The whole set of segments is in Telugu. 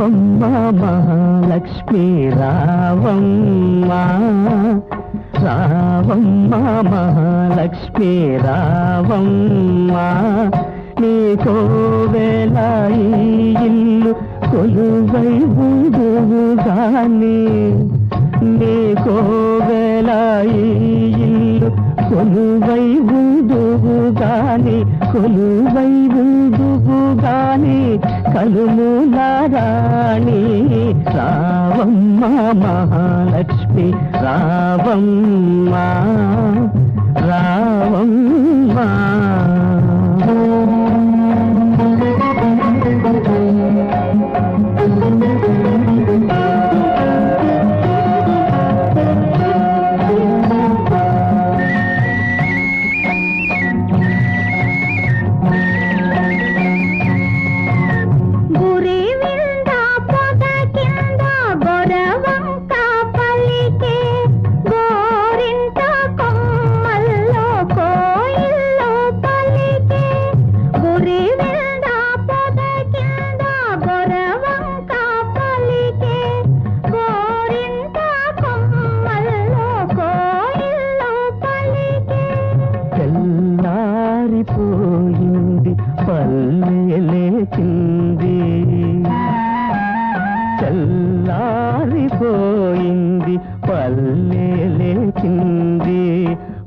రావమ్మ మహాలక్ష్మి రావమ్మ, రావమ్మ మహాలక్ష్మి రావమ్మ, నీకో వేళ ఈ ఇల్లు కొలువై ఉందువు గాని, నీకో వేళ ఈ ఇల్లు కొలువై ఉందువు గాని, కొలువై ఉందువు గాని కలుమూల రాణి రావమ్మ మహాలక్ష్మి రావమ్మ, రావమ్మ. తెల్లారిపోయింది పల్లె లేచింది, తెల్లారిపోయింది పల్లె లేచింది,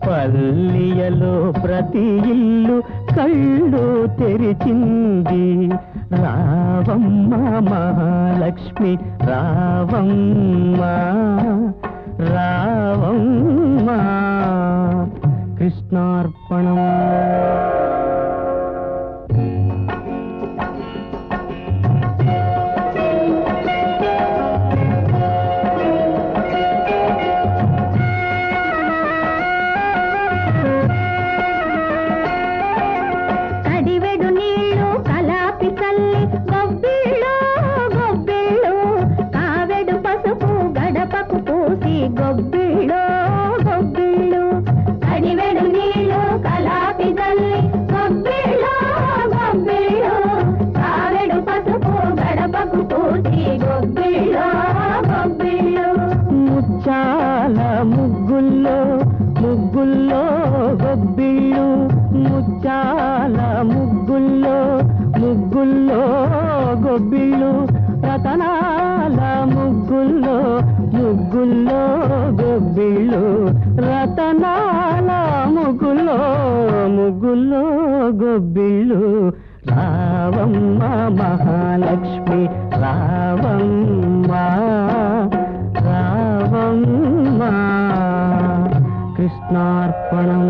పల్లెలో ప్రతి ఇల్లు కళ్ళు తెరిచింది, రావమ్మ మహాలక్ష్మి రావమ్మ, రావమ్మ. కృష్ణార్పణం. కడివెడు నీళ్ళు కలాపి తల్లి గొబ్బిళ్ళు గొబ్బిళ్ళు, కావెడు పసుపు గడపకు పూసి గొబ్బిళ్ళు గొబ్బిళ్ళు, కడివెడు నీళ్ళు కలాపి తల్లి గొబ్బిళ్ళు గొబ్బిళ్ళు, కావెడు పసుపు గడపకు పూసి గొబ్బిళ్ళు గొబ్బిళ్ళు, ముచ్చాల ముగ్గుల్లో ముగ్గుల్లో గొబ్బిళ్ళు, ముచ్చాల ముగ్గుల్లో ముగ్గుల్లో గొబ్బిళ్ళు, రతనాల ముగ్గుల్లో ముగ్గుల్లో గొబ్బిళ్ళు, రతనాల ముగ్గుల్లో ముగ్గుల్లో గొబ్బిళ్ళు, రావమ్మ మహాలక్ష్మి రావమ్మ, రావమ్మ. కృష్ణార్పణం.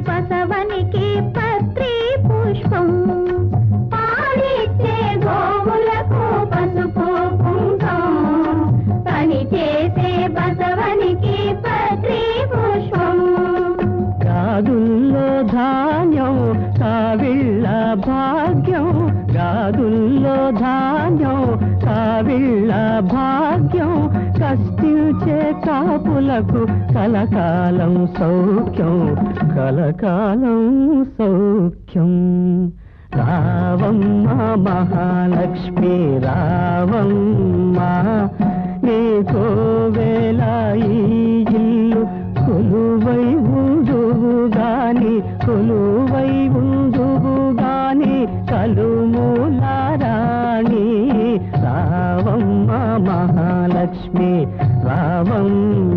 బసవనికి పత్రి పుష్పం, పాడిచ్చే గోవులకు పసుపు కుంకం, పని చేసే బసవనికి పత్రి పుష్పం, గాదుల్లో ధాన్యం కావిళ్ళ భాగ్యం, గాదుల్లో ధాన్యం కావిళ్ళ భాగ్యం, కష్టించే కాపులకు కలకాలం సౌఖ్యం, కలకాలం సౌఖ్యం, రావమ్మ మహాలక్ష్మి రావమ్మ, నీకో వేళ ఈ ఇల్లు కొలువై ఉందువు గాని, కొలువై ఉందువు గాని కలుమూల రాణి రావమ్మ మహాలక్ష్మి రావమ్మ.